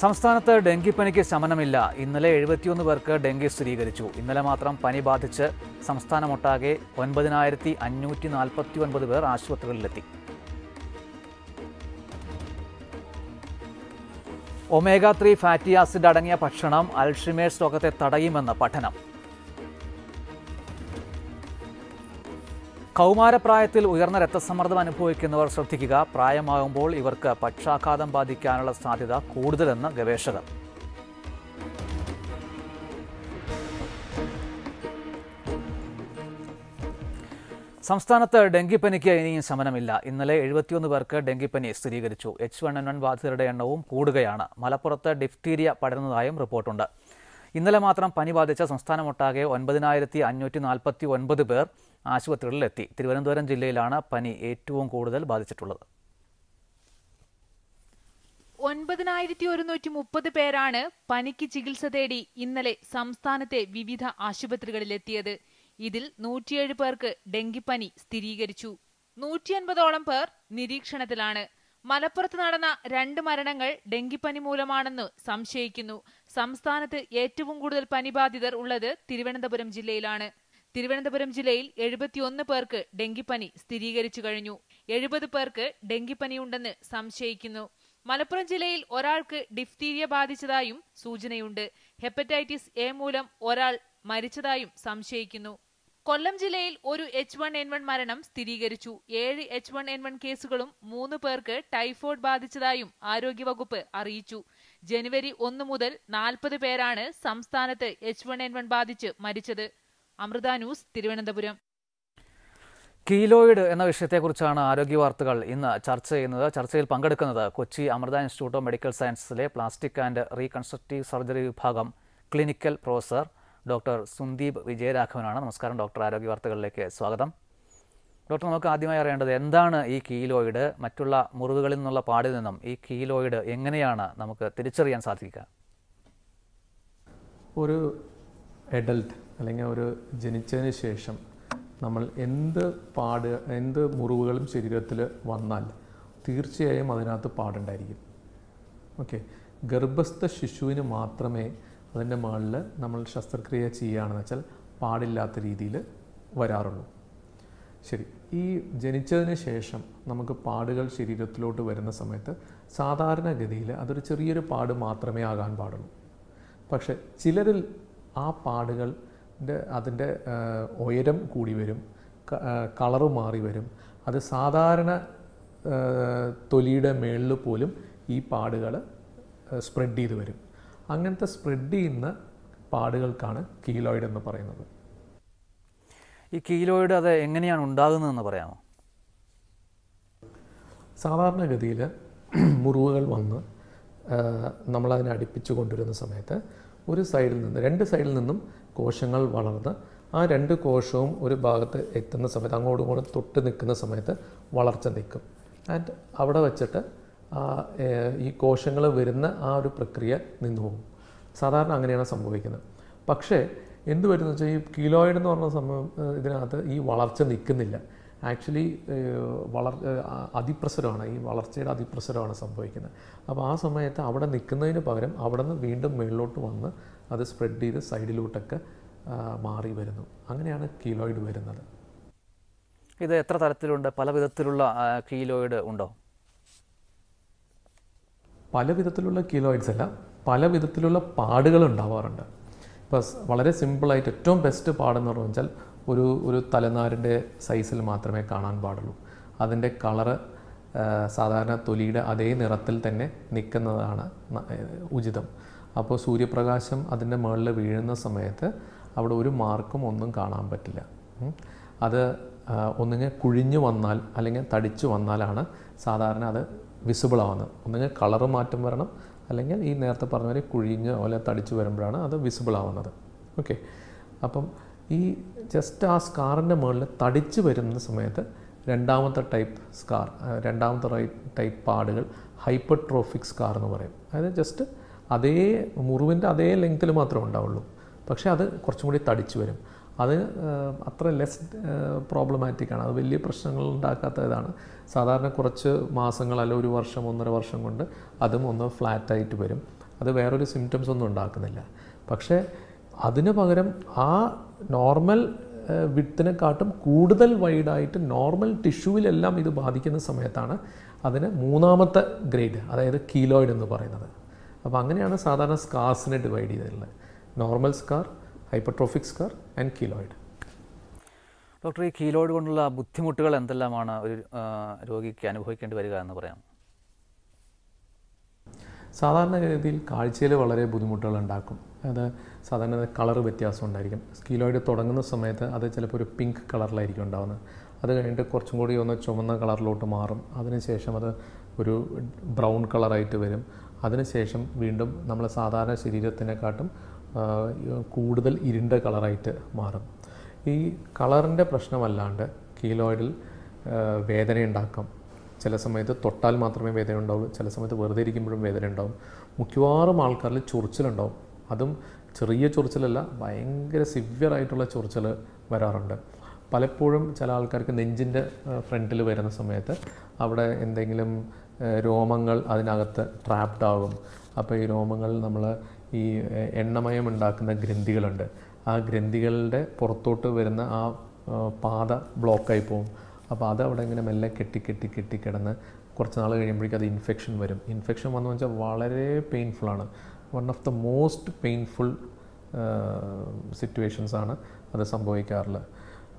സംസ്ഥാനത്ത് ഡെങ്കിപ്പനിക്ക് ശമനമില്ല. ഇന്നലെ 71 പേർക്ക് ഡെങ്കി സ്ഥിരീകരിച്ചു. ഇന്നലെ മാത്രം പനി ബാധിച്ച് സംസ്ഥാനമൊട്ടാകെ 9549 പേർ ആശുപത്രികളിലെത്തി. ഒമേഗ-3 ഫാറ്റി ആസിഡ് അടങ്ങിയ ഭക്ഷണം അൽഷിമേഴ്സ് രോഗത്തെ തടയുമെന്ന് പഠനം. കൗമാരപ്രായത്തിൽ ഉയർന്ന രക്തസമ്മർദ്ദം അനുഭവിക്കുന്നവർ ശ്രദ്ധിക്കുക. പ്രായമാകുമ്പോൾ ഇവർക്ക് പക്ഷാഘാതം ബാധിക്കാനുള്ള സാധ്യത കൂടുതലെന്ന് ഗവേഷകർ. സംസ്ഥാനത്ത് ഡെങ്കിപ്പനിക്ക് ഇനിയും ശമനമില്ല. ഇന്നലെ 71 പേർക്ക് ഡെങ്കിപ്പനി സ്ഥിരീകരിച്ചു. H1N1 ബാധിതരുടെ എണ്ണവും കൂടുകയാണ്. മലപ്പുറത്ത് ഡിഫ്തീരിയ പടരുന്നതായും റിപ്പോർട്ടുണ്ട്. ഇന്നലെ മാത്രം പനി ബാധിച്ച സംസ്ഥാനമൊട്ടാകെ 9549 പേർ ആശുപത്രികളിലെത്തി. തിരുവനന്തപുരം ജില്ലയിലാണ് പനി ഏറ്റവും കൂടുതൽ ബാധിച്ചിട്ടുള്ളത്. 9130 പേരാണ് പനിക്ക് ചികിത്സ തേടി ഇന്നലെ സംസ്ഥാനത്തെ വിവിധ ആശുപത്രികളിലെത്തിയത്. ഇതിൽ 107 പേർക്ക് ഡെങ്കിപ്പനി സ്ഥിരീകരിച്ചു. 150ഓളം പേർ നിരീക്ഷണത്തിലാണ്. മലപ്പുറത്ത് നടന്ന 2 മരണങ്ങൾ ഡെങ്കിപ്പനി മൂലമാണെന്ന് സംശയിക്കുന്നു. സംസ്ഥാനത്ത് ഏറ്റവും കൂടുതൽ പനിബാധിതർ ഉള്ളത് തിരുവനന്തപുരം ജില്ലയിലാണ്. തിരുവനന്തപുരം ജില്ലയിൽ 71 പേർക്ക് ഡെങ്കിപ്പനി സ്ഥിരീകരിച്ചു കഴിഞ്ഞു. 70 പേർക്ക് ഡെങ്കിപ്പനിയുണ്ടെന്ന് സംശയിക്കുന്നു. മലപ്പുറം ജില്ലയിൽ ഒരാൾക്ക് ഡിഫ്തീരിയ ബാധിച്ചതായും സൂചനയുണ്ട്. ഹെപ്പറ്റൈറ്റിസ് എ മൂലം ഒരാൾ മരിച്ചതായും സംശയിക്കുന്നു. കൊല്ലം ജില്ലയിൽ ഒരു H1N1 മരണം സ്ഥിരീകരിച്ചു. 7 H1N1 കേസുകളും 3 പേർക്ക് ടൈഫോയിഡ് ബാധിച്ചതായും ആരോഗ്യവകുപ്പ് അറിയിച്ചു. ജനുവരി 1 മുതൽ 40 പേരാണ് സംസ്ഥാനത്ത് H1N1 ബാധിച്ച് മരിച്ചത്. അമൃത ന്യൂസ്, തിരുവനന്തപുരം. കീലോയിഡ് എന്ന വിഷയത്തെക്കുറിച്ചാണ് ആരോഗ്യ വാർത്തകൾ ഇന്ന് ചർച്ച ചെയ്യുന്നത്. ചർച്ചയിൽ പങ്കെടുക്കുന്നത് Kochi Amrita institute of medical സയൻസസിലെ പ്ലാസ്റ്റിക് ആൻഡ് റീകൺസ്ട്രക്റ്റീവ് സർജറി വിഭാഗം ക്ലിനിക്കൽ പ്രൊഫസർ ഡോക്ടർ സുന്ദീപ് വിജയരാഘവനാണ്. നമസ്കാരം ഡോക്ടർ, ആരോഗ്യ വാർത്തകളിലേക്ക് സ്വാഗതം. ഡോക്ടർ, നമുക്ക് ആദ്യമായി അറിയേണ്ടത് എന്താണ് ഈ കീലോയിഡ്? മറ്റുള്ള മുറിവുകളിൽ നിന്നുള്ള പാടിൽ നിന്നും ഈ കീലോയിഡ് എങ്ങനെയാണ് നമുക്ക് തിരിച്ചറിയാൻ സാധിക്കുക? ഒരു അഡൽട്ട് അല്ലെങ്കിൽ ഒരു ജനിച്ചതിന് ശേഷം നമ്മൾ എന്ത് മുറിവുകളും ശരീരത്തിൽ വന്നാൽ തീർച്ചയായും അതിനകത്ത് പാടുണ്ടായിരിക്കും. ഓക്കെ, ഗർഭസ്ഥ ശിശുവിന് മാത്രമേ അതിൻ്റെ മുകളിൽ നമ്മൾ ശസ്ത്രക്രിയ ചെയ്യുകയാണെന്ന് വെച്ചാൽ പാടില്ലാത്ത രീതിയിൽ വരാറുള്ളൂ. ശരി, ഈ ജനിച്ചതിന് ശേഷം നമുക്ക് പാടുകൾ ശരീരത്തിലോട്ട് വരുന്ന സമയത്ത് സാധാരണഗതിയിൽ അതൊരു ചെറിയൊരു പാട് മാത്രമേ ആകാൻ പാടുള്ളൂ. പക്ഷെ ചിലരിൽ ആ പാടുകൾ അതിൻ്റെ ഉയരം കൂടി വരും, കളറ് മാറി വരും. അത് സാധാരണ തൊലിയുടെ മേളിൽ പോലും ഈ പാടുകൾ സ്പ്രെഡ് ചെയ്ത് വരും. അങ്ങനത്തെ സ്പ്രെഡ് ചെയ്യുന്ന പാടുകൾക്കാണ് കീലോയിഡ് എന്ന് പറയുന്നത്. ഈ കീലോയിഡ് അത് എങ്ങനെയാണ് ഉണ്ടാകുന്നതെന്ന് പറയാമോ? സാധാരണഗതിയിൽ മുറിവുകൾ വന്ന് നമ്മളതിനെ അടുപ്പിച്ച് കൊണ്ടുവരുന്ന സമയത്ത് ഒരു സൈഡിൽ നിന്ന് 2 സൈഡിൽ നിന്നും കോശങ്ങൾ വളർന്ന് ആ 2 കോശവും ഒരു ഭാഗത്ത് എത്തുന്ന സമയത്ത് അങ്ങോട്ടും ഇങ്ങോട്ടും തൊട്ട് നിൽക്കുന്ന സമയത്ത് വളർച്ച നിൽക്കും. ആൻഡ് അവിടെ വച്ചിട്ട് ഈ കോശങ്ങൾ വരുന്ന ആ ഒരു പ്രക്രിയ നിന്നു പോകും. സാധാരണ അങ്ങനെയാണ് സംഭവിക്കുന്നത്. പക്ഷേ എന്ത് വരുന്നത് വെച്ചാൽ ഈ കീലോയിഡ് എന്ന് പറഞ്ഞ സംഭവം ഇതിനകത്ത് ഈ വളർച്ച നിൽക്കുന്നില്ല. ആക്ച്വലി അതിപ്രസരമാണ്, ഈ വളർച്ചയുടെ അതിപ്രസരമാണ് സംഭവിക്കുന്നത്. അപ്പോൾ ആ സമയത്ത് അവിടെ നിൽക്കുന്നതിന് പകരം അവിടെ നിന്ന് വീണ്ടും മുകളിലോട്ട് വന്ന് അത് സ്പ്രെഡ് ചെയ്ത് സൈഡിലോട്ടൊക്കെ മാറി വരുന്നു. അങ്ങനെയാണ് കീലോയിഡ് വരുന്നത്. ഇത് എത്ര തരത്തിലുണ്ട്? പല വിധത്തിലുള്ള കീലോയിഡ് ഉണ്ടോ? പല വിധത്തിലുള്ള കീലോയിഡ്സ് അല്ല, പല വിധത്തിലുള്ള പാടുകൾ ഉണ്ടാവാറുണ്ട്. ഇപ്പോൾ വളരെ സിമ്പിളായിട്ട് ഏറ്റവും ബെസ്റ്റ് പാടെന്ന് പറഞ്ഞാൽ ഒരു തലനാരിൻ്റെ സൈസിൽ മാത്രമേ കാണാൻ പാടുള്ളൂ. അതിൻ്റെ കളറ് സാധാരണ തൊലിയുടെ അതേ നിറത്തിൽ തന്നെ നിൽക്കുന്നതാണ് ഉചിതം. അപ്പോൾ സൂര്യപ്രകാശം അതിൻ്റെ മുകളിൽ വീഴുന്ന സമയത്ത് അവിടെ ഒരു മാർക്കും ഒന്നും കാണാൻ പറ്റില്ല. അത് ഒന്നുകിൽ കുഴിഞ്ഞു വന്നാൽ അല്ലെങ്കിൽ തടിച്ചു വന്നാലാണ് സാധാരണ അത് വിസിബിൾ ആവുന്നത്. ഒന്നുകിൽ കളറ് മാറ്റം വരണം, അല്ലെങ്കിൽ ഈ നേരത്തെ പറഞ്ഞ പോലെ കുഴിഞ്ഞ് പോലെ തടിച്ചു വരുമ്പോഴാണ് അത് വിസിബിൾ ആവുന്നത്. ഓക്കെ, അപ്പം ഈ ജസ്റ്റ് ആ സ്കാറിൻ്റെ മുകളിൽ തടിച്ച് വരുന്ന സമയത്ത് രണ്ടാമത്തെ ടൈപ്പ് പാടുകൾ ഹൈപ്പർട്രോഫിക് സ്കാർ എന്ന് പറയും. അതായത് ജസ്റ്റ് അതേ മുറിവിൻ്റെ അതേ ലെങ്ത്തിൽ മാത്രമേ ഉണ്ടാവുള്ളൂ, പക്ഷേ അത് കുറച്ചും കൂടി തടിച്ചു വരും. അത് അത്ര ലെസ് പ്രോബ്ലമാറ്റിക്കാണ്. അത് വലിയ പ്രശ്നങ്ങൾ ഉണ്ടാക്കാത്ത ഇതാണ്. സാധാരണ കുറച്ച് മാസങ്ങൾ അല്ല 1 വർഷം 1.5 വർഷം കൊണ്ട് അതും ഒന്ന് ഫ്ലാറ്റായിട്ട് വരും. അത് വേറൊരു സിംറ്റംസ് ഒന്നും ഉണ്ടാക്കുന്നില്ല. പക്ഷേ അതിന് പകരം ആ നോർമൽ വിഡ്ത്തിനെക്കാട്ടും കൂടുതൽ വൈഡായിട്ട് നോർമൽ ടിഷ്യൂവിലെല്ലാം ഇത് ബാധിക്കുന്ന സമയത്താണ് അതിന് മൂന്നാമത്തെ ഗ്രേഡ്, അതായത് കീലോയിഡ് എന്ന് പറയുന്നത്. അപ്പോൾ അങ്ങനെയാണ് സാധാരണ സ്കാർസിനെ ഡിവൈഡ് ചെയ്തിട്ടുള്ളത്: normal scar, hypertrophic scar and keloid. Doctor, ഈ കീലോയിഡ് കൊണ്ടുള്ള ബുദ്ധിമുട്ടുകൾ എന്തെല്ലാമാണ് ഒരു രോഗിക്ക് അനുഭവിക്കേണ്ടി വരിക എന്ന് പറയാം? സാധാരണഗതിയിൽ കാഴ്ചയിൽ വളരെ ബുദ്ധിമുട്ടുകൾ ഉണ്ടാക്കും. അത് സാധാരണ കളർ വ്യത്യാസം ഉണ്ടായിരിക്കും. കീലോയിഡ് തുടങ്ങുന്ന സമയത്ത് അത് ചിലപ്പോൾ ഒരു പിങ്ക് കളറിലായിരിക്കും ഉണ്ടാകുന്നത്. അത് കഴിഞ്ഞിട്ട് കുറച്ചും കൂടി ഒന്ന് ചുമന്ന കളറിലോട്ട് മാറും. അതിനുശേഷം അത് ഒരു ബ്രൗൺ കളറായിട്ട് വരും. അതിനുശേഷം വീണ്ടും നമ്മൾ സാധാരണ ശരീരത്തിനെക്കാട്ടും കൂടുതൽ ഇരുണ്ട കളറായിട്ട് മാറും. ഈ കളറിൻ്റെ പ്രശ്നമല്ലാണ്ട് കീലോയിഡിൽ വേദനയുണ്ടാക്കാം. ചില സമയത്ത് തൊട്ടാൽ മാത്രമേ വേദന ഉണ്ടാവുള്ളൂ, ചില സമയത്ത് വെറുതെ ഇരിക്കുമ്പോഴും വേദന ഉണ്ടാവും. മിക്കവാറും ആൾക്കാരിൽ ചൊറിച്ചിലുണ്ടാവും. അതും ചെറിയ ചൊറിച്ചിലല്ല, ഭയങ്കര സിവിയറായിട്ടുള്ള ചൊറിച്ചിൽ വരാറുണ്ട്. പലപ്പോഴും ചില ആൾക്കാർക്ക് നെഞ്ചിൻ്റെ ഫ്രണ്ടിൽ വരുന്ന സമയത്ത് അവിടെ എന്തെങ്കിലും രോമങ്ങൾ അതിനകത്ത് ട്രാപ്ഡ് ആകും. അപ്പോൾ ഈ രോമങ്ങൾ നമ്മൾ ഈ എണ്ണമയം ഉണ്ടാക്കുന്ന ഗ്രന്ഥികളുണ്ട്, ആ ഗ്രന്ഥികളുടെ പുറത്തോട്ട് വരുന്ന ആ പാത ബ്ലോക്കായി പോകും. അപ്പോൾ അത് അവിടെ ഇങ്ങനെ മെല്ലെ കെട്ടിക്കിടന്ന് കുറച്ച് നാൾ കഴിയുമ്പോഴേക്കും അത് ഇൻഫെക്ഷൻ വരും. ഇൻഫെക്ഷൻ വന്നു വെച്ചാൽ വളരെ പെയിൻഫുള്ളാണ്. One of the most painful സിറ്റുവേഷൻസാണ് അത് സംഭവിക്കാറുള്ളത്.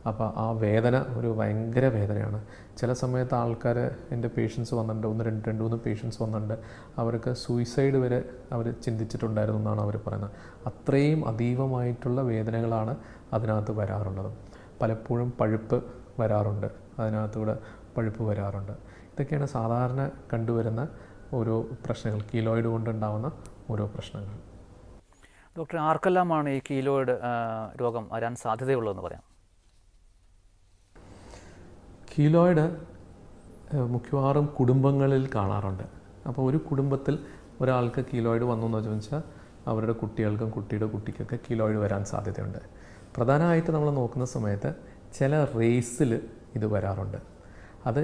അപ്പോൾ ആ വേദന ഒരു ഭയങ്കര വേദനയാണ്. ചില സമയത്ത് ആൾക്കാർ, എൻ്റെ പേഷ്യൻസ് വന്നിട്ടുണ്ട്, രണ്ട് മൂന്ന് പേഷ്യൻസ് വന്നിട്ടുണ്ട്, അവർക്ക് സൂയിസൈഡ് വരെ അവർ ചിന്തിച്ചിട്ടുണ്ടായിരുന്നു എന്നാണ് അവർ പറയുന്നത്. അത്രയും അതീവമായിട്ടുള്ള വേദനകളാണ് അതിനകത്ത് വരാറുള്ളത്. പലപ്പോഴും പഴുപ്പ് വരാറുണ്ട്, അതിനകത്തൂടെ പഴുപ്പ് വരാറുണ്ട്. ഇതൊക്കെയാണ് സാധാരണ കണ്ടുവരുന്ന ഓരോ പ്രശ്നങ്ങൾ, കീലോയിഡ് കൊണ്ടുണ്ടാകുന്ന ഓരോ പ്രശ്നങ്ങൾ. ഡോക്ടർ, ആർക്കെല്ലാമാണ് ഈ കീലോയിഡ് രോഗം വരാൻ സാധ്യതയുള്ളതെന്ന് പറയാം? കീലോയിഡ് മിക്കവാറും കുടുംബങ്ങളിൽ കാണാറുണ്ട്. അപ്പോൾ ഒരു കുടുംബത്തിൽ ഒരാൾക്ക് കീലോയിഡ് വന്നു എന്ന് ചോദിച്ചാൽ അവരുടെ കുട്ടികൾക്കും കുട്ടിയുടെ കുട്ടിക്കൊക്കെ കീലോയിഡ് വരാൻ സാധ്യതയുണ്ട്. പ്രധാനമായിട്ട് നമ്മൾ നോക്കുന്ന സമയത്ത് ചില റേസിൽ ഇത് വരാറുണ്ട്. അത്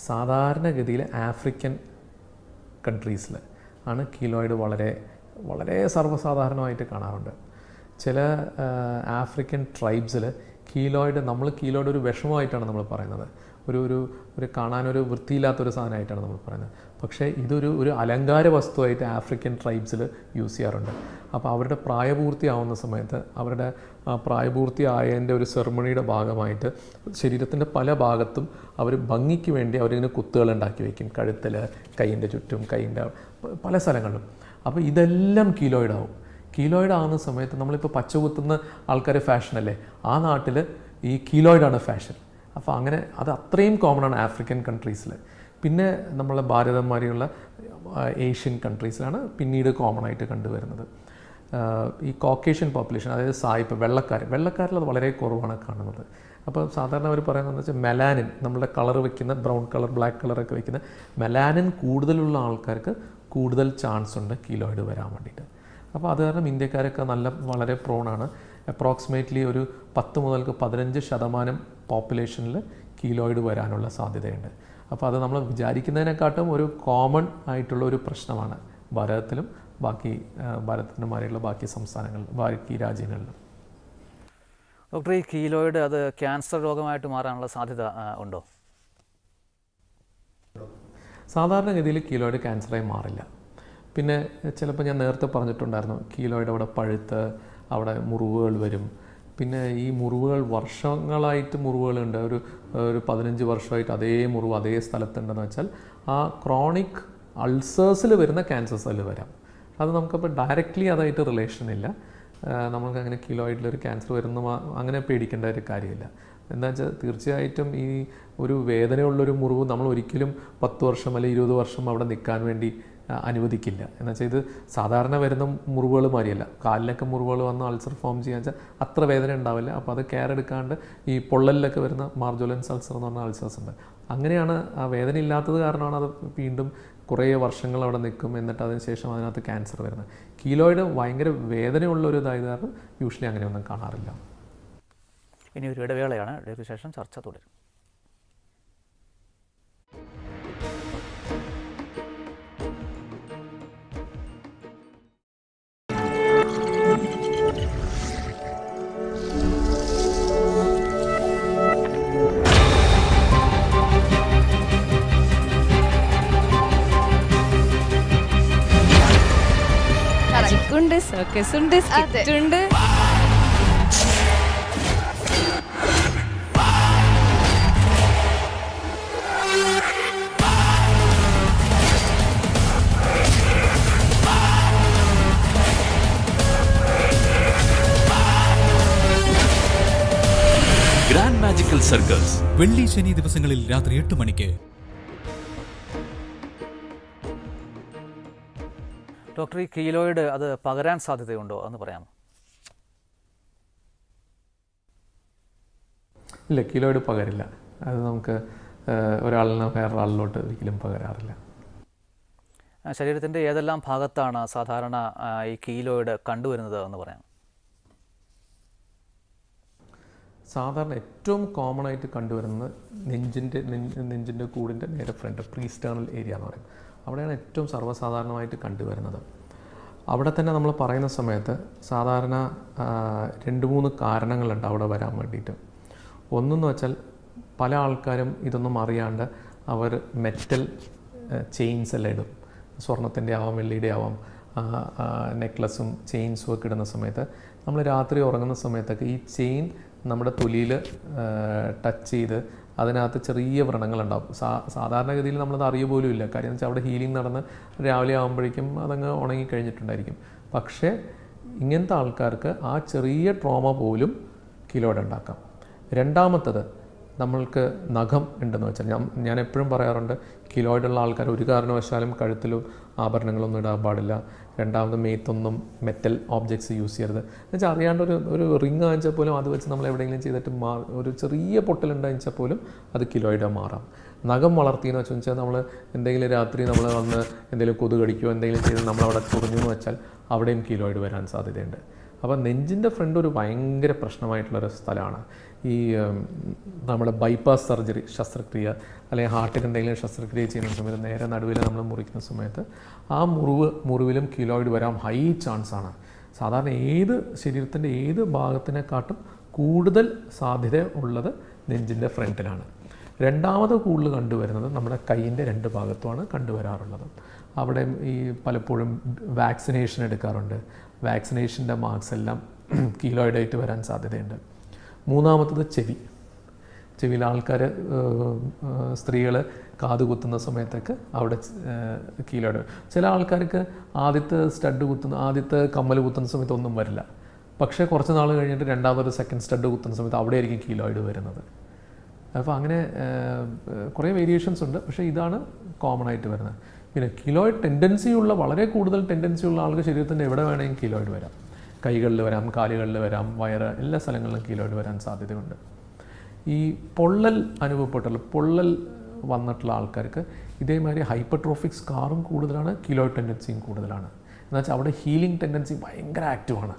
സാധാരണഗതിയിൽ ആഫ്രിക്കൻ കൺട്രീസിൽ ആണ് കീലോയിഡ് വളരെ വളരെ സർവ്വസാധാരണമായിട്ട് കാണാറുണ്ട്. ചില ആഫ്രിക്കൻ ട്രൈബ്സിൽ നമ്മൾ കീലോയിഡ് ഒരു വിഷമമായിട്ടാണ് നമ്മൾ പറയുന്നത്. ഒരു കാണാനൊരു വൃത്തിയില്ലാത്തൊരു സാധനമായിട്ടാണ് നമ്മൾ പറയുന്നത്. പക്ഷേ ഒരു അലങ്കാര വസ്തുവായിട്ട് ആഫ്രിക്കൻ ട്രൈബ്സിൽ യൂസ് ചെയ്യാറുണ്ട്. അപ്പോൾ അവരുടെ പ്രായപൂർത്തിയാവുന്ന സമയത്ത് അവരുടെ പ്രായപൂർത്തിയായതിൻ്റെ ഒരു സെറിമണിയുടെ ഭാഗമായിട്ട് ശരീരത്തിൻ്റെ പല ഭാഗത്തും അവർ ഭംഗിക്ക് വേണ്ടി അവരിങ്ങനെ കുത്തുകൾ ഉണ്ടാക്കി വയ്ക്കും. കഴുത്തിൽ, കൈയിൻ്റെ ചുറ്റും, കൈയിൻ്റെ പല സ്ഥലങ്ങളിലും. അപ്പോൾ ഇതെല്ലാം കീലോയിഡാവും. കീലോയിഡ് ആവുന്ന സമയത്ത് നമ്മളിപ്പോൾ പച്ച കുത്തുന്ന ആൾക്കാർ ഫാഷനല്ലേ, ആ നാട്ടിൽ ഈ കീലോയിഡാണ് ഫാഷൻ. അപ്പോൾ അങ്ങനെ അത് അത്രയും കോമണാണ് ആഫ്രിക്കൻ കൺട്രീസിൽ. പിന്നെ നമ്മളെ ഭാരതം മാതിരിയുള്ള ഏഷ്യൻ കൺട്രീസിലാണ് പിന്നീട് കോമൺ ആയിട്ട് കണ്ടുവരുന്നത്. ഈ കോക്കേഷ്യൻ പോപ്പുലേഷൻ, അതായത് സായിപ്പ് വെള്ളക്കാരിൽ അത് വളരെ കുറവാണ് കാണുന്നത്. അപ്പോൾ സാധാരണ അവർ പറയുന്നത് വെച്ചാൽ മെലാനിൻ, നമ്മളുടെ കളർ വയ്ക്കുന്ന ബ്രൗൺ കളർ, ബ്ലാക്ക് കളറൊക്കെ വയ്ക്കുന്ന മെലാനിൻ കൂടുതലുള്ള ആൾക്കാർക്ക് കൂടുതൽ ചാൻസ് ഉണ്ട് കീലോയിഡ് വരാൻ വേണ്ടിയിട്ട്. അപ്പോൾ അത് കാരണം ഇന്ത്യക്കാരൊക്കെ വളരെ പ്രോണാണ്. അപ്രോക്സിമേറ്റ്ലി ഒരു 10 മുതൽ 15% പോപ്പുലേഷനിൽ കീലോയിഡ് വരാനുള്ള സാധ്യതയുണ്ട്. അപ്പോൾ അത് നമ്മൾ വിചാരിക്കുന്നതിനെക്കാട്ടും ഒരു കോമൺ ആയിട്ടുള്ള ഒരു പ്രശ്നമാണ് ഭാരതത്തിലും ഭാരതത്തിൻ്റെ മാറിയുള്ള ബാക്കി സംസ്ഥാനങ്ങളിലും ബാക്കി രാജ്യങ്ങളിലും. ഡോക്ടർ, ഈ കീലോയിഡ് അത് ക്യാൻസർ രോഗമായിട്ട് മാറാനുള്ള സാധ്യത ഉണ്ടോ? സാധാരണഗതിയിൽ കീലോയിഡ് ക്യാൻസറായി മാറില്ല. പിന്നെ ചിലപ്പോൾ ഞാൻ നേരത്തെ പറഞ്ഞിട്ടുണ്ടായിരുന്നു, കീലോയിഡ് അവിടെ പഴുത്ത് അവിടെ മുറിവുകൾ വരും. പിന്നെ ഈ മുറിവുകൾ വർഷങ്ങളായിട്ട് മുറിവുകളുണ്ട്, ഒരു 15 വർഷമായിട്ട് അതേ മുറിവ് അതേ സ്ഥലത്തുണ്ടെന്ന് വെച്ചാൽ ആ ക്രോണിക് അൾസേഴ്സിൽ വരുന്ന ക്യാൻസർ സെല്ല് വരാം. അത് നമുക്കപ്പോൾ ഡയറക്റ്റ്ലി അതായിട്ട് റിലേഷൻ ഇല്ല. നമുക്ക് അങ്ങനെ കീലോയിഡിലൊരു ക്യാൻസർ വരുന്ന അങ്ങനെ പേടിക്കേണ്ട ഒരു കാര്യമില്ല. എന്താ വെച്ചാൽ തീർച്ചയായിട്ടും ഈ ഒരു വേദനയുള്ളൊരു മുറിവ് നമ്മൾ ഒരിക്കലും 10 വർഷം അല്ലെങ്കിൽ 20 വർഷം അവിടെ നിൽക്കാൻ വേണ്ടി അനുവദിക്കില്ല. എന്നുവെച്ചാൽ ഇത് സാധാരണ വരുന്ന മുറിവുകൾ മാതിരിയല്ല. കാലിലൊക്കെ മുറിവുകൾ വന്ന് അൾസർ ഫോം ചെയ്യാൻ വെച്ചാൽ അത്ര വേദന ഉണ്ടാവില്ല. അപ്പോൾ അത് കെയർ എടുക്കാണ്ട് ഈ പൊള്ളലിലൊക്കെ വരുന്ന മാർജോലൻസ് അൾസർ എന്ന് പറഞ്ഞ അൾസേഴ്സ് ഉണ്ട്. അങ്ങനെയാണ് ആ വേദന ഇല്ലാത്തത് കാരണമാണ് അത് വീണ്ടും കുറേ വർഷങ്ങൾ അവിടെ നിൽക്കും. എന്നിട്ട് അതിന് ശേഷം അതിനകത്ത് ക്യാൻസർ വരുന്നത്. കീലോയിഡ് ഭയങ്കര വേദനയുള്ളൊരു ഇതായത് കാരണം യൂഷ്വലി അങ്ങനെയൊന്നും കാണാറില്ല. ഇനി ഒരു ഇടവേളയാണ്. ഇടവേളയ്ക്ക് ശേഷം ചർച്ച തുടരും. സർക്കസ് ഉണ്ട്, സ്കിറ്റ് ഉണ്ട്. ഗ്രാൻഡ് മാജിക്കൽ സർക്കസ് വെള്ളി ശനി ദിവസങ്ങളിൽ രാത്രി 8 മണിക്ക്. ഡോക്ടർ, ഈ കീലോയിഡ് അത് പകരാൻ സാധ്യതയുണ്ടോ എന്ന് പറയാമോ? ഇല്ല, കീലോയിഡ് പകരില്ല. അത് നമുക്ക് ഒരാളിൽ നിന്ന് വേറൊരാളിലോട്ട് ഒരിക്കലും പകരാറില്ല. ശരീരത്തിൻ്റെ ഏതെല്ലാം ഭാഗത്താണ് സാധാരണ ഈ കീലോയിഡ് കണ്ടുവരുന്നത് എന്ന് പറയാം? സാധാരണ ഏറ്റവും കോമൺ ആയിട്ട് കണ്ടുവരുന്നത് നെഞ്ചിൻ്റെ കൂടിൻ്റെ നേരെ ഫ്രണ്ട്, പ്രീസ്റ്റേണൽ ഏരിയ എന്ന് പറയും. അവിടെയാണ് ഏറ്റവും സർവ്വസാധാരണമായിട്ട് കണ്ടുവരുന്നത്. അവിടെ തന്നെ നമ്മൾ പറയുന്ന സമയത്ത് സാധാരണ 2-3 കാരണങ്ങളുണ്ട് അവിടെ വരാൻ വേണ്ടിയിട്ട്. ഒന്നെന്ന് വെച്ചാൽ പല ആൾക്കാരും ഇതൊന്നും അറിയാണ്ട് അവർ മെറ്റൽ ചെയിൻസ് എല്ലാം ഇടും. സ്വർണത്തിൻ്റെ ആവാം, വെള്ളിയുടെ ആവാം, നെക്ലസും ചെയിൻസും ഒക്കെ ഇടുന്ന സമയത്ത് നമ്മൾ രാത്രി ഉറങ്ങുന്ന സമയത്തൊക്കെ ഈ ചെയിൻ നമ്മുടെ തൊലിയിൽ ടച്ച് ചെയ്ത് അതിനകത്ത് ചെറിയ വ്രണങ്ങളുണ്ടാവും. സാധാരണഗതിയിൽ നമ്മളത് അറിയ പോലും ഇല്ല. കാര്യം എന്ന് വെച്ചാൽ അവിടെ ഹീലിംഗ് നടന്ന് രാവിലെ ആകുമ്പോഴേക്കും അതങ്ങ് ഉണങ്ങിക്കഴിഞ്ഞിട്ടുണ്ടായിരിക്കും. പക്ഷേ ഇങ്ങനത്തെ ആൾക്കാർക്ക് ആ ചെറിയ ട്രോമ പോലും കീലോയിഡ് ഉണ്ടാക്കാം. രണ്ടാമത്തത്, നമ്മൾക്ക് നഖം ഉണ്ടെന്ന് വെച്ചാൽ ഞാൻ എപ്പോഴും പറയാറുണ്ട്, കീലോയിഡുള്ള ആൾക്കാർ ഒരു കാരണവശാലും കഴുത്തിലും ആഭരണങ്ങളൊന്നും ഇടാൻ പാടില്ല. രണ്ടാമത് മേത്തൊന്നും മെറ്റൽ ഓബ്ജക്ട്സ് യൂസ് ചെയ്യരുത്. എന്നുവെച്ചാൽ അറിയാണ്ട് ഒരു റിങ് വാങ്ങിച്ചാൽ പോലും അത് വെച്ച് നമ്മൾ എവിടെയെങ്കിലും ചെയ്തിട്ട് ഒരു ചെറിയ പൊട്ടലുണ്ടായിച്ചാൽ പോലും അത് കീലോയിഡ് മാറാം. നഖം വളർത്തിയെന്ന് വെച്ചാൽ നമ്മൾ എന്തെങ്കിലും രാത്രി നമ്മൾ വന്ന് എന്തെങ്കിലും കൊതു കടിക്കുകയോ എന്തെങ്കിലും ചെയ്ത് നമ്മളവിടെ ചൊറിഞ്ഞു എന്ന് വെച്ചാൽ അവിടെയും കീലോയിഡ് വരാൻ സാധ്യതയുണ്ട്. അപ്പോൾ നെഞ്ചിൻ്റെ ഫ്രണ്ട് ഒരു ഭയങ്കര പ്രശ്നമായിട്ടുള്ളൊരു സ്ഥലമാണ്. ഈ നമ്മുടെ ബൈപ്പാസ് സർജറി, ശസ്ത്രക്രിയ അല്ലെങ്കിൽ ഹാർട്ടിന് എന്തെങ്കിലും ശസ്ത്രക്രിയ ചെയ്യുന്ന സമയത്ത് നേരെ നടുവിൽ നമ്മൾ മുറിക്കുന്ന സമയത്ത് ആ മുറിവിലും കീലോയിഡ് വരാൻ ഹൈ ചാൻസാണ്. സാധാരണ ശരീരത്തിൻ്റെ ഏത് ഭാഗത്തിനെക്കാട്ടും കൂടുതൽ സാധ്യത ഉള്ളത് നെഞ്ചിൻ്റെ ഫ്രണ്ടിലാണ്. രണ്ടാമത് കൂടുതൽ കണ്ടുവരുന്നത് നമ്മുടെ കൈയിൻ്റെ 2 ഭാഗത്തുമാണ് കണ്ടുവരാറുള്ളത്. അവിടെ ഈ പലപ്പോഴും വാക്സിനേഷൻ എടുക്കാറുണ്ട്. വാക്സിനേഷൻ്റെ മാർക്സ് എല്ലാം കീലോയിഡായിട്ട് വരാൻ സാധ്യതയുണ്ട്. മൂന്നാമത്തത് ചെവിയിൽ ആൾക്കാർ, സ്ത്രീകൾ കാത് കുത്തുന്ന സമയത്തൊക്കെ അവിടെ കീലോയിഡ്. ചില ആൾക്കാർക്ക് ആദ്യത്തെ കമ്മൽ കുത്തുന്ന സമയത്ത് ഒന്നും വരില്ല. പക്ഷേ കുറച്ച് നാൾ കഴിഞ്ഞിട്ട് രണ്ടാമതൊരു സെക്കൻഡ് സ്റ്റഡ് കുത്തുന്ന സമയത്ത് അവിടെ ആയിരിക്കും കീലോയിഡ് വരുന്നത്. അപ്പോൾ അങ്ങനെ കുറേ വേരിയേഷൻസ് ഉണ്ട്. പക്ഷേ ഇതാണ് കോമൺ ആയിട്ട് വരുന്നത്. പിന്നെ കീലോയിഡ് വളരെ കൂടുതൽ ടെൻഡൻസിയുള്ള ആൾക്ക് ശരീരത്തിൻ്റെ എവിടെ വേണമെങ്കിൽ കീലോയിഡ് വരാം. കൈകളിൽ വരാം, കാലുകളിൽ വരാം, വയറ്, എല്ലാ സ്ഥലങ്ങളിലും കീലോയിഡ് വരാൻ സാധ്യതയുണ്ട്. ഈ പൊള്ളൽ വന്നിട്ടുള്ള ആൾക്കാർക്ക് ഇതേമാതിരി ഹൈപ്പർട്രോഫിക് സ്കാറും കൂടുതലാണ്, കീലോയിഡ് ടെൻഡൻസിയും കൂടുതലാണ്. എന്നുവെച്ചാൽ അവിടെ ഹീലിംഗ് ടെൻഡൻസി ഭയങ്കര ആക്റ്റീവാണ്.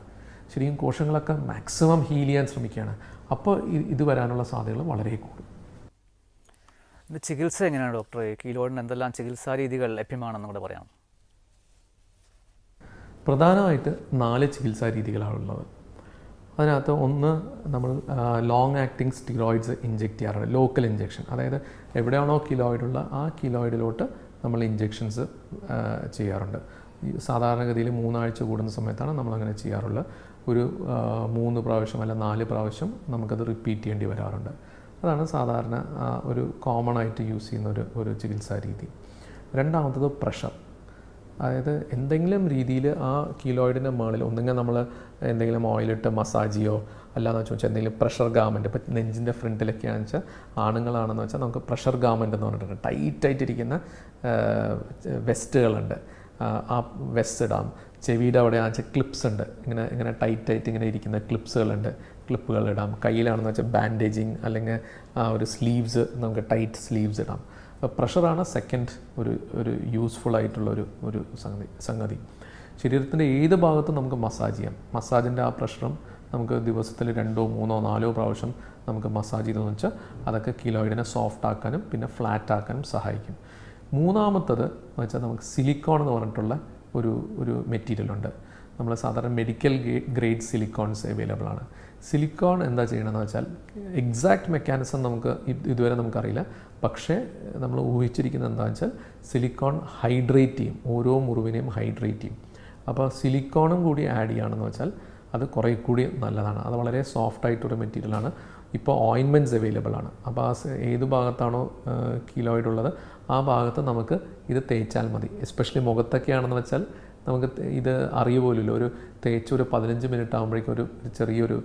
ശരിക്കും കോശങ്ങളൊക്കെ മാക്സിമം ഹീൽ ചെയ്യാൻ ശ്രമിക്കുകയാണ്. അപ്പോൾ ഇത് വരാനുള്ള സാധ്യതകൾ വളരെ കൂടും. ഇത് ചികിത്സ എങ്ങനെയാണ് ഡോക്ടർ? കീലോയിഡിന് എന്തെല്ലാം ചികിത്സാ രീതികൾ ലഭ്യമാണെന്ന് കൂടെ പറയാം. പ്രധാനമായിട്ട് 4 ചികിത്സാ രീതികളാണുള്ളത്. അതിനകത്ത് ഒന്ന്, നമ്മൾ ലോങ് ആക്ടിങ് സ്റ്റിറോയിഡ്സ് ഇഞ്ചെക്ട് ചെയ്യാറുണ്ട്. ലോക്കൽ ഇഞ്ചെക്ഷൻ, അതായത് എവിടെയാണോ കീലോയിഡുള്ള ആ കീലോയിഡിലോട്ട് നമ്മൾ ഇഞ്ചെക്ഷൻസ് ചെയ്യാറുണ്ട്. സാധാരണഗതിയിൽ 3 ആഴ്ച കൂടുന്ന സമയത്താണ് നമ്മളങ്ങനെ ചെയ്യാറുള്ളത്. ഒരു 3 പ്രാവശ്യം അല്ല 4 പ്രാവശ്യം നമുക്കത് റിപ്പീറ്റ് ചെയ്യേണ്ടി വരാറുണ്ട്. അതാണ് സാധാരണ ഒരു കോമൺ ആയിട്ട് യൂസ് ചെയ്യുന്ന ഒരു ചികിത്സാ രീതി. രണ്ടാമത്തത് പ്രഷർ, അതായത് എന്തെങ്കിലും രീതിയിൽ ആ കീലോയിഡിൻ്റെ മുകളിൽ ഒന്നുകിൽ നമ്മൾ എന്തെങ്കിലും ഓയിലിട്ട് മസാജ് ചെയ്യോ, അല്ലാന്ന് വെച്ചാൽ എന്തെങ്കിലും പ്രഷർ ഗാർമെൻറ്റ്, ഇപ്പം നെഞ്ചിൻ്റെ ഫ്രണ്ടിലൊക്കെയാണെന്ന് വെച്ചാൽ ആണുങ്ങളാണെന്ന് വെച്ചാൽ നമുക്ക് പ്രഷർ ഗാർമെൻറ്റ് എന്ന് പറഞ്ഞിട്ടുണ്ട്. ടൈറ്റായിട്ടിരിക്കുന്ന വെസ്റ്റുകളുണ്ട്, ആ വെസ്റ്റ് ഇടാം. ചെവിയുടെ അവിടെ ആണെന്ന് ക്ലിപ്സ് ഉണ്ട്, ഇങ്ങനെ ടൈറ്റായിട്ട് ഇങ്ങനെ ഇരിക്കുന്ന ക്ലിപ്പുകൾ ഇടാം. കയ്യിലാണെന്ന് വെച്ചാൽ ബാൻഡേജിങ് അല്ലെങ്കിൽ ഒരു സ്ലീവ്സ്, നമുക്ക് ടൈറ്റ് സ്ലീവ്സ് ഇടാം. പ്രഷറാണ് സെക്കൻഡ് ഒരു യൂസ്ഫുൾ ആയിട്ടുള്ള ഒരു സംഗതി. ശരീരത്തിൻ്റെ ഏത് ഭാഗത്തും നമുക്ക് മസാജ് ചെയ്യാം. മസാജിൻ്റെ ആ പ്രഷറും നമുക്ക് ദിവസത്തിൽ 2, 3, 4 പ്രാവശ്യം നമുക്ക് മസാജ് ചെയ്തെന്ന് വെച്ചാൽ അതൊക്കെ കീലോയിഡിനെ സോഫ്റ്റ് ആക്കാനും പിന്നെ ഫ്ലാറ്റ് ആക്കാനും സഹായിക്കും. മൂന്നാമത്തത് എന്ന് വെച്ചാൽ നമുക്ക് സിലിക്കോൺ എന്ന് പറഞ്ഞിട്ടുള്ള ഒരു മെറ്റീരിയലുണ്ട്. നമ്മൾ സാധാരണ മെഡിക്കൽ ഗ്രേഡ് സിലിക്കോൺസ് അവൈലബിൾ ആണ്. സിലിക്കോൺ എന്താ ചെയ്യണമെന്ന് വെച്ചാൽ എക്സാക്ട് മെക്കാനിസം ഇതുവരെ നമുക്കറിയില്ല. പക്ഷേ നമ്മൾ ഊഹിച്ചിരിക്കുന്നത് എന്താണെന്ന് വെച്ചാൽ സിലിക്കോൺ ഹൈഡ്രേറ്റ് ചെയ്യും, ഓരോ മുറിവിനെയും ഹൈഡ്രേറ്റ് ചെയ്യും. അപ്പോൾ സിലിക്കോണും കൂടി ആഡ് ചെയ്യുകയാണെന്ന് വെച്ചാൽ അത് കുറേ കൂടി നല്ലതാണ്. അത് വളരെ സോഫ്റ്റായിട്ടൊരു മെറ്റീരിയലാണ്. ഇപ്പോൾ ഓയിൻമെൻറ്റ്സ് അവൈലബിൾ ആണ്. അപ്പോൾ ഏത് ഭാഗത്താണോ കീലോയിഡ് ഉള്ളത് ആ ഭാഗത്ത് നമുക്ക് ഇത് തേച്ചാൽ മതി. എസ്പെഷ്യലി മുഖത്തൊക്കെയാണെന്ന് വെച്ചാൽ നമുക്ക് ഇത് അറിയുപോലുമില്ല. ഒരു തേച്ച് ഒരു 15 മിനിറ്റ് ആകുമ്പോഴേക്കും ഒരു ചെറിയൊരു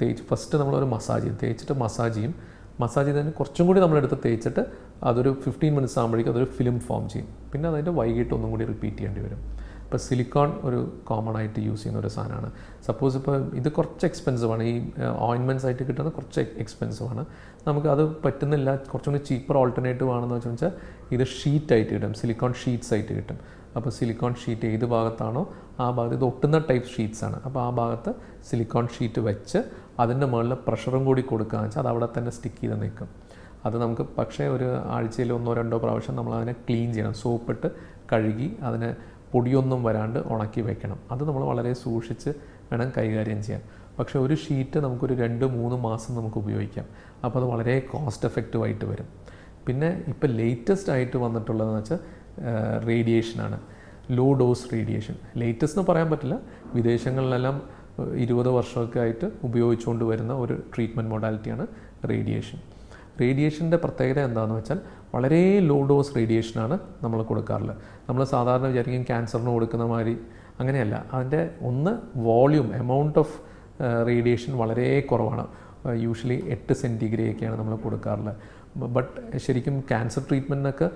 തേച്ച് ഫസ്റ്റ് നമ്മളൊരു മസാജ് ചെയ്യും, തേച്ചിട്ട് മസാജ് ചെയ്യും. മസാജ് ചെയ്തതിന് കുറച്ചും കൂടി നമ്മളെടുത്ത് തേച്ചിട്ട് അതൊരു 15 മിനിറ്റ്സ് ആകുമ്പോഴേക്കും അതൊരു ഫിലിം ഫോം ചെയ്യും. പിന്നെ അതിൻ്റെ വൈകിട്ട് ഒന്നും കൂടി റിപ്പീറ്റ് ചെയ്യേണ്ടി വരും. ഇപ്പോൾ സിലിക്കോൺ ഒരു കോമൺ ആയിട്ട് യൂസ് ചെയ്യുന്ന ഒരു സാധനമാണ്. സപ്പോസ് ഇപ്പോൾ ഇത് കുറച്ച് എക്സ്പെൻസീവാണ്, ഈ ഓയിൻമെൻറ്റ്സ് ആയിട്ട് കിട്ടുന്നത് കുറച്ച് എക്സ്പെൻസീവാണ്. നമുക്ക് അത് പറ്റുന്നില്ല, കുറച്ചും കൂടി ചീപ്പർ ഓൾട്ടർനേറ്റീവ് ആണെന്ന് വെച്ചാൽ ഇത് ഷീറ്റായിട്ട് കിട്ടും, സിലിക്കോൺ ഷീറ്റ്സ് ആയിട്ട് കിട്ടും. അപ്പോൾ സിലിക്കോൺ ഷീറ്റ് ഏത് ഭാഗത്താണോ ആ ഭാഗത്ത്, ഇത് ഒട്ടുന്ന ടൈപ്പ് ഷീറ്റ്സാണ്. അപ്പോൾ ആ ഭാഗത്ത് സിലിക്കോൺ ഷീറ്റ് വെച്ച് അതിൻ്റെ മുകളിൽ പ്രഷറും കൂടി കൊടുക്കുകയെന്ന് വെച്ചാൽ അത് അവിടെ തന്നെ സ്റ്റിക്ക് ചെയ്ത് നിൽക്കും. അത് നമുക്ക് പക്ഷേ ഒരു ആഴ്ചയിൽ 1-2 പ്രാവശ്യം നമ്മളതിനെ ക്ലീൻ ചെയ്യണം, സോപ്പിട്ട് കഴുകി അതിനെ പൊടിയൊന്നും വരാണ്ട് ഉണക്കി വെക്കണം. അത് നമ്മൾ വളരെ സൂക്ഷിച്ച് വേണം കൈകാര്യം ചെയ്യാൻ. പക്ഷേ ഒരു ഷീറ്റ് നമുക്കൊരു 2-3 മാസം നമുക്ക് ഉപയോഗിക്കാം. അപ്പോൾ അത് വളരെ കോസ്റ്റ് എഫക്റ്റീവായിട്ട് വരും. പിന്നെ ഇപ്പോൾ ലേറ്റസ്റ്റ് ആയിട്ട് വന്നിട്ടുള്ളതെന്ന് വെച്ചാൽ റേഡിയേഷനാണ്, ലോ ഡോസ് റേഡിയേഷൻ. ലേറ്റസ്റ്റ് എന്ന് പറയാൻ പറ്റില്ല, വിദേശങ്ങളിലെല്ലാം 20 വർഷമൊക്കെ ആയിട്ട് ഉപയോഗിച്ചുകൊണ്ട് വരുന്ന ഒരു ട്രീറ്റ്മെൻറ്റ് മൊഡാലിറ്റിയാണ് റേഡിയേഷൻ. റേഡിയേഷൻ്റെ പ്രത്യേകത എന്താണെന്ന് വെച്ചാൽ വളരെ ലോ ഡോസ് റേഡിയേഷനാണ് നമ്മൾ കൊടുക്കാറുള്ളത്. നമ്മൾ സാധാരണ വിചാരിക്കും ക്യാൻസറിന് കൊടുക്കുന്ന മാതിരി, അങ്ങനെയല്ല. അതിൻ്റെ വോള്യൂം എമൗണ്ട് ഓഫ് റേഡിയേഷൻ വളരെ കുറവാണ്. യൂഷ്വലി 8 സെൻറ്റിഗ്രേഡൊക്കെയാണ് നമ്മൾ കൊടുക്കാറുള്ളത്. ബട്ട് ശരിക്കും ക്യാൻസർ ട്രീറ്റ്മെൻറ്റിനൊക്കെ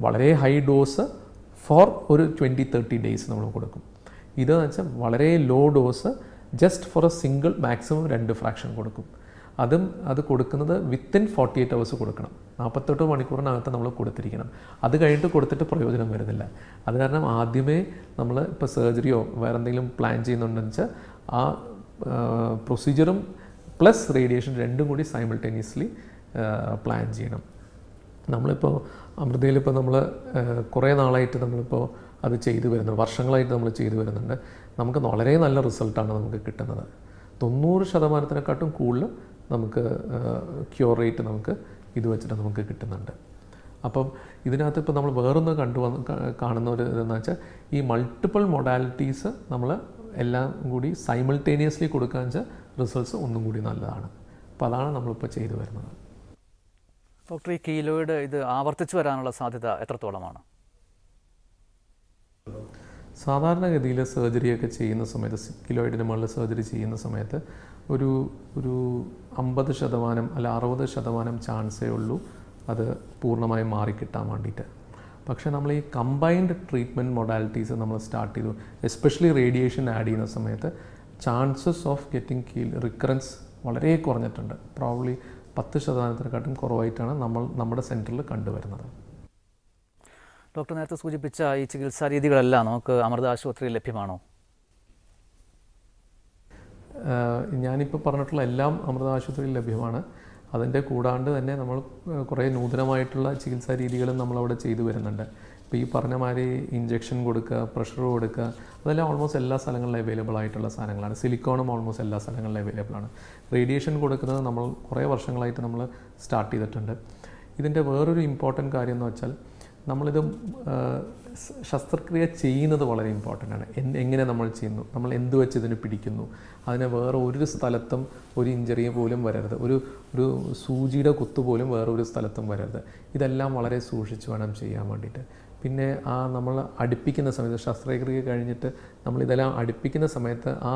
വളരെ ഹൈ ഡോസ് ഫോർ ഒരു 20-30 ഡേയ്സ് നമ്മൾ കൊടുക്കും. ഇതെന്ന് വെച്ചാൽ വളരെ low dose just for a single, maximum 2 fraction കൊടുക്കും. അത് കൊടുക്കുന്നത് വിത്തിൻ 48 hours കൊടുക്കണം. 48 മണിക്കൂറിനകത്ത് നമ്മൾ കൊടുത്തിരിക്കണം. അത് കഴിഞ്ഞിട്ട് കൊടുത്തിട്ട് പ്രയോജനം വരുന്നില്ല. അത് കാരണം ആദ്യമേ നമ്മൾ ഇപ്പോൾ സർജറിയോ വേറെ എന്തെങ്കിലും പ്ലാൻ ചെയ്യുന്നുണ്ടെന്ന് വെച്ചാൽ ആ പ്രൊസീജിയറും പ്ലസ് റേഡിയേഷൻ രണ്ടും കൂടി സൈമിൾട്ടേനിയസ്ലി പ്ലാൻ ചെയ്യണം. നമ്മളിപ്പോൾ അമൃതയിലിപ്പോൾ നമ്മൾ കുറേ നാളായിട്ട് നമ്മളിപ്പോൾ അത് ചെയ്തു വരുന്നുണ്ട്, വർഷങ്ങളായിട്ട് നമ്മൾ ചെയ്തു വരുന്നുണ്ട്. നമുക്ക് വളരെ നല്ല റിസൾട്ടാണ് നമുക്ക് കിട്ടുന്നത്. 90%-നെക്കാട്ടും കൂടുതൽ നമുക്ക് ക്യൂർ റേറ്റ് നമുക്ക് ഇത് വെച്ചിട്ട് നമുക്ക് കിട്ടുന്നുണ്ട്. അപ്പം ഇതിനകത്ത് ഇപ്പോൾ നമ്മൾ വേറൊന്ന് കാണുന്ന ഒരു ഇതെന്ന് വെച്ചാൽ ഈ മൾട്ടിപ്പിൾ മൊഡാലിറ്റീസ് നമ്മൾ എല്ലാം കൂടി സൈമിൾട്ടേനിയസ്ലി കൊടുക്കുക വെച്ചാൽ റിസൾട്ട്സ് ഒന്നും കൂടി നല്ലതാണ്. അപ്പോൾ അതാണ് നമ്മളിപ്പോൾ ചെയ്തു വരുന്നത്. ഡോക്ടർ, ഈ കീലോയിഡ് ഇത് ആവർത്തിച്ച് വരാനുള്ള സാധ്യത എത്രത്തോളമാണ്? സാധാരണഗതിയിൽ സർജറിയൊക്കെ ചെയ്യുന്ന സമയത്ത്, കീലോയിഡിന് മുകളിൽ സർജറി ചെയ്യുന്ന സമയത്ത് ഒരു 50% അല്ല 60% ചാൻസേ ഉള്ളൂ അത് പൂർണ്ണമായും മാറിക്കിട്ടാൻ വേണ്ടിയിട്ട്. പക്ഷേ നമ്മൾ ഈ കമ്പൈൻഡ് ട്രീറ്റ്മെൻറ്റ് മൊഡാലിറ്റീസ് നമ്മൾ സ്റ്റാർട്ട് ചെയ്തു, എസ്പെഷ്യലി റേഡിയേഷൻ ആഡ് ചെയ്യുന്ന സമയത്ത് ചാൻസസ് ഓഫ് ഗെറ്റിംഗ് റിക്കറൻസ് വളരെ കുറഞ്ഞിട്ടുണ്ട്. പ്രോബ്ലി 10%-നെക്കാട്ടും കുറവായിട്ടാണ് നമ്മുടെ സെൻറ്ററിൽ കണ്ടുവരുന്നത്. ഡോക്ടർ നേരത്തെ സൂചിപ്പിച്ച ഈ ചികിത്സാ രീതികളെല്ലാം നമുക്ക് അമൃത ആശുപത്രിയിൽ ലഭ്യമാണോ? ഞാനിപ്പോൾ പറഞ്ഞിട്ടുള്ള എല്ലാം അമൃത ആശുപത്രിയിൽ ലഭ്യമാണ്. അതിൻ്റെ കൂടാണ്ട് തന്നെ നമ്മൾ കുറേ നൂതനമായിട്ടുള്ള ചികിത്സാ രീതികളും നമ്മളവിടെ ചെയ്തു വരുന്നുണ്ട്. ഇപ്പോൾ ഈ പറഞ്ഞ മാതിരി ഇഞ്ചക്ഷൻ കൊടുക്കുക, പ്രഷർ കൊടുക്കുക, അതെല്ലാം ഓൾമോസ്റ്റ് എല്ലാ സ്ഥലങ്ങളിലും അവൈലബിൾ ആയിട്ടുള്ള സാധനങ്ങളാണ്. സിലിക്കോണും ഓൾമോസ്റ്റ് എല്ലാ സ്ഥലങ്ങളിലും അവൈലബിൾ ആണ്. റേഡിയേഷൻ കൊടുക്കുന്നത് നമ്മൾ കുറേ വർഷങ്ങളായിട്ട് നമ്മൾ സ്റ്റാർട്ട് ചെയ്തിട്ടുണ്ട്. ഇതിൻ്റെ വേറൊരു ഇമ്പോർട്ടൻറ്റ് കാര്യം എന്ന് വെച്ചാൽ നമ്മളിത് ശസ്ത്രക്രിയ ചെയ്യുന്നത് വളരെ ഇമ്പോർട്ടൻ്റ് ആണ്. എങ്ങനെ നമ്മൾ ചെയ്യുന്നു, നമ്മൾ എന്ത് വെച്ച് ഇതിന് പിടിക്കുന്നു, അതിനെ വേറെ ഒരു സ്ഥലത്തും ഒരു ഇഞ്ചറി പോലും വരരുത്, ഒരു സൂചിയുടെ കുത്തു പോലും വേറെ ഒരു സ്ഥലത്തും വരരുത്. ഇതെല്ലാം വളരെ സൂക്ഷിച്ച് വേണം ചെയ്യാൻ വേണ്ടിയിട്ട്. പിന്നെ നമ്മൾ അടുപ്പിക്കുന്ന സമയത്ത്, ശസ്ത്രക്രിയ കഴിഞ്ഞിട്ട് നമ്മളിതെല്ലാം അടുപ്പിക്കുന്ന സമയത്ത് ആ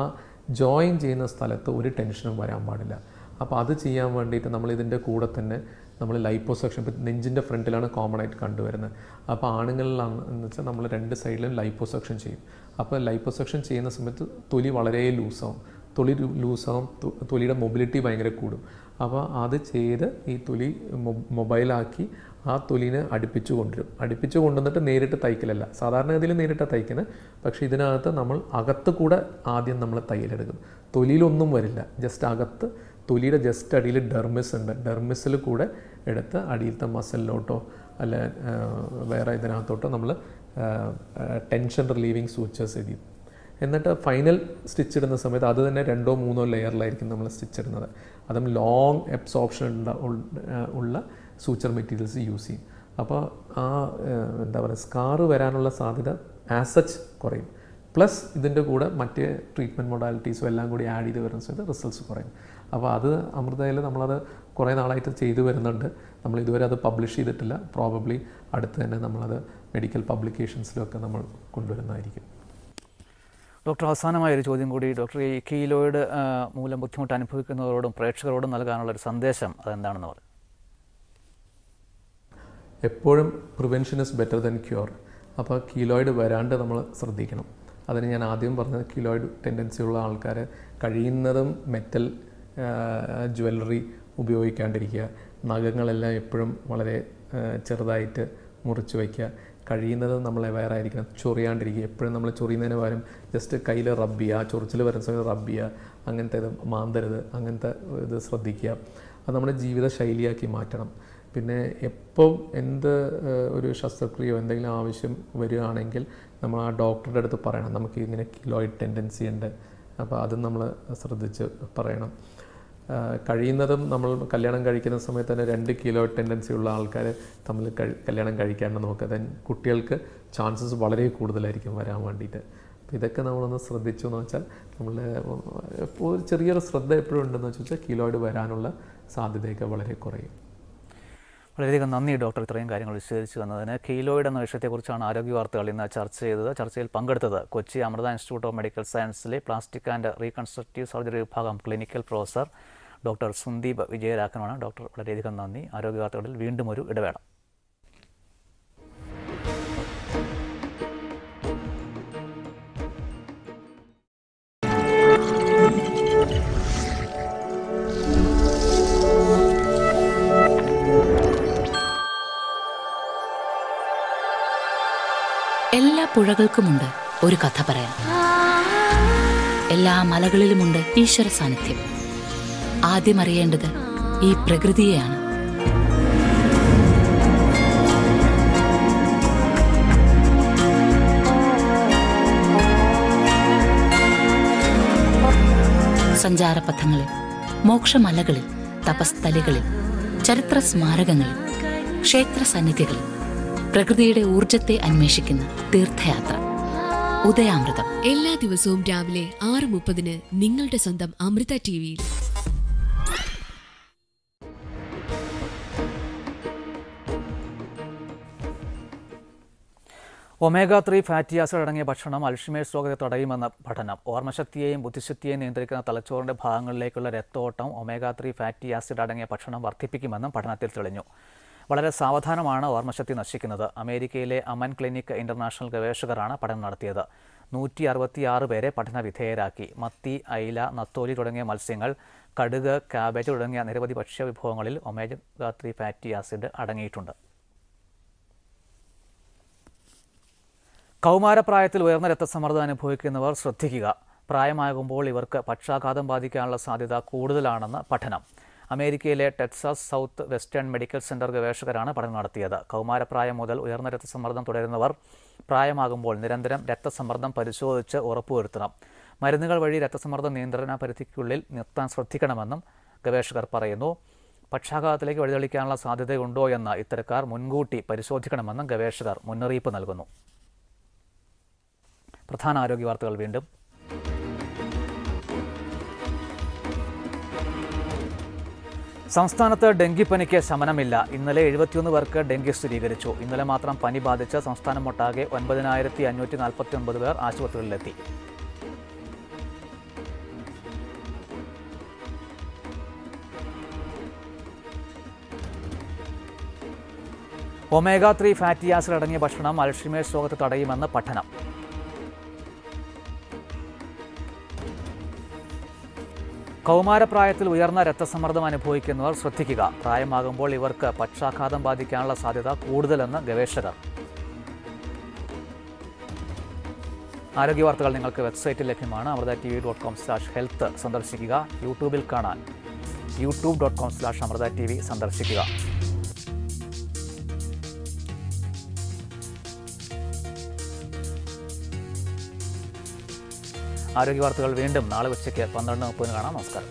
ജോയിൻ ചെയ്യുന്ന സ്ഥലത്ത് ഒരു ടെൻഷനും വരാൻ പാടില്ല. അപ്പോൾ അത് ചെയ്യാൻ വേണ്ടിയിട്ട് നമ്മളിതിൻ്റെ കൂടെ തന്നെ നമ്മൾ ലൈപ്പോസെക്ഷൻ, ഇപ്പോൾ നെഞ്ചിൻ്റെ ഫ്രണ്ടിലാണ് കോമൺ ആയിട്ട് കണ്ടുവരുന്നത്. അപ്പോൾ ആണുങ്ങളിലാണെന്ന് വെച്ചാൽ നമ്മൾ 2 സൈഡിലും ലൈപ്പോസെക്ഷൻ ചെയ്യും. അപ്പോൾ ലൈപ്പോസെക്ഷൻ ചെയ്യുന്ന സമയത്ത് തൊലി വളരെ ലൂസാവും, തൊലിയുടെ മൊബിലിറ്റി ഭയങ്കര കൂടും. അപ്പോൾ അത് ചെയ്ത് ഈ തൊലി മൊബൈലാക്കി ആ തൊലിനെ അടുപ്പിച്ചു കൊണ്ടുവന്നിട്ട് നേരിട്ട് തയ്ക്കലല്ല, സാധാരണഗതിയിൽ നേരിട്ട് തയ്ക്കുന്നത്. പക്ഷേ ഇതിനകത്ത് നമ്മൾ അകത്ത് കൂടെ ആദ്യം നമ്മൾ തയ്യലെടുക്കും. തൊലിയിലൊന്നും വരില്ല, ജസ്റ്റ് അകത്ത് തൊലിയുടെ ജസ്റ്റ് അടിയിൽ ഡെർമിസ് ഉണ്ട്, ഡെർമിസിൽ കൂടെ എടുത്ത് അടിയിലത്തെ മസിലിലോട്ടോ അല്ല വേറെ ഇതിനകത്തോട്ടോ നമ്മൾ ടെൻഷൻ റിലീവിങ് സൂച്ചേഴ്സ് ചെയ്യും. എന്നിട്ട് ഫൈനൽ സ്റ്റിച്ച് ഇടുന്ന സമയത്ത് അത് തന്നെ 2-3 ലെയറിലായിരിക്കും നമ്മൾ സ്റ്റിച്ച് ഇടുന്നത്. അതും ലോങ് അബ്സോർപ്ഷൻ ഉള്ള സൂച്ചർ മെറ്റീരിയൽസ് യൂസ് ചെയ്യും. അപ്പോൾ എന്താ പറയുക, സ്കാറ് വരാനുള്ള സാധ്യത ആസ് സച്ച് കുറയും. പ്ലസ് ഇതിൻ്റെ കൂടെ മറ്റ് ട്രീറ്റ്മെൻറ്റ് മൊഡാലിറ്റീസും എല്ലാം കൂടി ആഡ് ചെയ്ത് വരുന്ന സമയത്ത് റിസൾട്ട്സ് കുറയും. അപ്പോൾ അത് അമൃതയിൽ നമ്മളത് കുറേ നാളായിട്ട് ചെയ്തു വരുന്നുണ്ട്. നമ്മൾ ഇതുവരെ അത് പബ്ലിഷ് ചെയ്തിട്ടില്ല. പ്രോബബ്ലി അടുത്ത് തന്നെ നമ്മളത് മെഡിക്കൽ പബ്ലിക്കേഷൻസിലൊക്കെ നമ്മൾ കൊണ്ടുവരുന്നതായിരിക്കും. ഡോക്ടർ, അവസാനമായൊരു ചോദ്യം കൂടി. ഡോക്ടർ, ഈ കീലോയിഡ് മൂലം ബുദ്ധിമുട്ട് അനുഭവിക്കുന്നവരോടും പ്രേക്ഷകരോടും നൽകാനുള്ളൊരു സന്ദേശം അതെന്താണെന്ന് പറയും? എപ്പോഴും prevention is better than cure. അപ്പോൾ കീലോയിഡ് വരാണ്ട് നമ്മൾ ശ്രദ്ധിക്കണം. അതിന് ഞാൻ ആദ്യം പറഞ്ഞത് കീലോയിഡ് ടെൻഡൻസി ഉള്ള ആൾക്കാർ കഴിയുന്നതും മെറ്റൽ ജ്വല്ലറി ഉപയോഗിക്കാണ്ടിരിക്കുക, നഖങ്ങളെല്ലാം എപ്പോഴും വളരെ ചെറുതായിട്ട് മുറിച്ച് വയ്ക്കുക, കഴിയുന്നത് നമ്മൾ അവെയറായിരിക്കണം, ചൊറിയാണ്ടിരിക്കുക. എപ്പോഴും നമ്മൾ ചൊറിയുന്നതിന് പകരം ജസ്റ്റ് കയ്യിൽ റബ്ബ് ചെയ്യുക, ചൊറിച്ചിൽ വരുന്ന സമയത്ത് റബ്ബ് ചെയ്യുക, അങ്ങനത്തെ ഇത് മാന്തരുത്, അങ്ങനത്തെ ഇത് ശ്രദ്ധിക്കുക. അത് നമ്മുടെ ജീവിത ശൈലിയാക്കി മാറ്റണം. പിന്നെ എപ്പോൾ എന്ത് ഒരു ശസ്ത്രക്രിയയോ എന്തെങ്കിലും ആവശ്യം വരികയാണെങ്കിൽ നമ്മൾ ആ ഡോക്ടറുടെ അടുത്ത് പറയണം, നമുക്ക് ഇങ്ങനെ കീലോയിഡ് ടെൻഡൻസി ഉണ്ട്, അപ്പോൾ അതും നമ്മൾ ശ്രദ്ധിച്ച് പറയണം. കഴിയുന്നതും നമ്മൾ കല്യാണം കഴിക്കുന്ന സമയത്ത് തന്നെ 2 കീലോയിഡ് ടെൻഡൻസി ഉള്ള ആൾക്കാർ തമ്മിൽ കല്യാണം കഴിക്കാണ്ട് നോക്കുക. ദെൻ കുട്ടികൾക്ക് ചാൻസസ് വളരെ കൂടുതലായിരിക്കും വരാൻ വേണ്ടിയിട്ട്. അപ്പോൾ ഇതൊക്കെ നമ്മളൊന്ന് ശ്രദ്ധിച്ചു എന്ന് വെച്ചാൽ നമ്മളുടെ ഒരു ചെറിയൊരു ശ്രദ്ധ എപ്പോഴും ഉണ്ടെന്ന് വെച്ചാൽ കീലോയിഡ് വരാനുള്ള സാധ്യതയൊക്കെ വളരെ കുറയും. വളരെയധികം നന്ദി ഡോക്ടർ, ഇത്രയും കാര്യങ്ങൾ വിശദീകരിച്ചു തന്നതിന്. കീലോയിഡ് എന്ന വിഷയത്തെക്കുറിച്ചാണ് ആരോഗ്യ വാർത്തകൾ ഇന്ന് ചർച്ച ചെയ്തത്. ചർച്ചയിൽ പങ്കെടുത്തത് Kochi Amrita institute of medical സയൻസിലെ പ്ലാസ്റ്റിക് ആൻഡ് റീകൺസ്ട്രക്റ്റീവ് സർജറി വിഭാഗം ക്ലിനിക്കൽ പ്രൊഫസർ ഡോക്ടർ സുന്ദീപ് വിജയരാഘവനാണ്. ഡോക്ടർ, വളരെയധികം നന്ദി. ആരോഗ്യ വാർത്തകളിൽ വീണ്ടും ഒരു ഇടവേള. എല്ലാ പുഴകൾക്കുമുണ്ട് ഒരു കഥ പറയാൻ. എല്ലാ മലകളിലുമുണ്ട് ഈശ്വര സാന്നിധ്യം. ആദ്യം അറിയേണ്ടത് ഈ പ്രകൃതിയെയാണ്. സഞ്ചാരപഥങ്ങളിൽ, മോക്ഷമലകളിൽ, തപസ്ഥലികളിൽ, ചരിത്ര സ്മാരകങ്ങളിൽ, ക്ഷേത്ര സന്നിധികളിൽ പ്രകൃതിയുടെ ഊർജത്തെ അന്വേഷിക്കുന്ന തീർത്ഥയാത്ര ഉദയാമൃതം. എല്ലാ ദിവസവും രാവിലെ 6:30 നിങ്ങളുടെ സ്വന്തം അമൃത ടിവിയിൽ. ഒമേഗ-3 ഫാറ്റി ആസിഡ് അടങ്ങിയ ഭക്ഷണം അൽഷിമേഴ്സ് രോഗത്തെ തടയുമെന്ന പഠനം. ഓർമ്മശക്തിയെയും ബുദ്ധിശക്തിയെയും നിയന്ത്രിക്കുന്ന തലച്ചോറിന്റെ ഭാഗങ്ങളിലേക്കുള്ള രക്തോട്ടം ഒമേഗ-3 ഫാറ്റി ആസിഡ് അടങ്ങിയ ഭക്ഷണം വർദ്ധിപ്പിക്കുമെന്നും പഠനത്തിൽ തെളിഞ്ഞു. വളരെ സാവധാനമാണ് ഓർമ്മശക്തി നശിക്കുന്നത്. അമേരിക്കയിലെ അമൻ ക്ലിനിക് ഇന്റർനാഷണൽ ഗവേഷകരാണ് പഠനം നടത്തിയത്. 166 പേരെ പഠന വിധേയരാക്കി. മത്തി, അയില, നത്തോലി തുടങ്ങിയ മത്സ്യങ്ങൾ, കടുക്, കാബേജ് തുടങ്ങിയ നിരവധി ഭക്ഷ്യവിഭവങ്ങളിൽ ഒമേഗ-3 ഫാറ്റി ആസിഡ് അടങ്ങിയിട്ടുണ്ട്. കൗമാരപ്രായത്തിൽ ഉയർന്ന രക്തസമ്മർദ്ദം അനുഭവിക്കുന്നവർ ശ്രദ്ധിക്കുക. പ്രായമാകുമ്പോൾ ഇവർക്ക് പക്ഷാഘാതം ബാധിക്കാനുള്ള സാധ്യത കൂടുതലാണെന്ന് പഠനം. അമേരിക്കയിലെ Texas South Western Medical Center ഗവേഷകരാണ് പഠനം നടത്തിയത്. കൗമാരപ്രായം മുതൽ ഉയർന്ന രക്തസമ്മർദ്ദം തുടരുന്നവർ പ്രായമാകുമ്പോൾ നിരന്തരം രക്തസമ്മർദ്ദം പരിശോധിച്ച് ഉറപ്പുവരുത്തണം. മരുന്നുകൾ വഴി രക്തസമ്മർദ്ദ നിയന്ത്രണ പരിധിക്കുള്ളിൽ നിർത്താൻ ശ്രദ്ധിക്കണമെന്നും ഗവേഷകർ പറയുന്നു. പക്ഷാഘാതത്തിലേക്ക് വഴിതെളിക്കാനുള്ള സാധ്യതയുണ്ടോ എന്ന് ഇത്തരക്കാർ മുൻകൂട്ടി പരിശോധിക്കണമെന്നും ഗവേഷകർ മുന്നറിയിപ്പ് നൽകുന്നു. പ്രധാന ആരോഗ്യ വാർത്തകൾ വീണ്ടും. സംസ്ഥാനത്ത് ഡെങ്കിപ്പനിക്ക് ശമനമില്ല. ഇന്നലെ 71 പേർക്ക് ഡെങ്കി സ്ഥിരീകരിച്ചു. ഇന്നലെ മാത്രം പനി ബാധിച്ച് സംസ്ഥാനമൊട്ടാകെ 9549 പേർ ആശുപത്രികളിലെത്തി. ഒമേഗ-3 ഫാറ്റി ആസിഡ് അടങ്ങിയ ഭക്ഷണം അൽഷിമേഴ്സ് രോഗത്തെ തടയുമെന്ന് പഠനം. കൗമാരപ്രായത്തിൽ ഉയർന്ന രക്തസമ്മർദ്ദം അനുഭവിക്കുന്നവർ ശ്രദ്ധിക്കുക. പ്രായമാകുമ്പോൾ ഇവർക്ക് പക്ഷാഘാതം ബാധിക്കാനുള്ള സാധ്യത കൂടുതലെന്ന് ഗവേഷകർ. ആരോഗ്യ വാർത്തകൾ നിങ്ങൾക്ക് വെബ്സൈറ്റിൽ ലഭ്യമാണ്. amrthatv.com/health സന്ദർശിക്കുക. യൂട്യൂബിൽ കാണാൻ youtube.com/amrthatv സന്ദർശിക്കുക. ആരോഗ്യ വാർത്തകൾ വീണ്ടും നാളെ ഉച്ചയ്ക്ക് 12:30 കാണാം. നമസ്കാരം.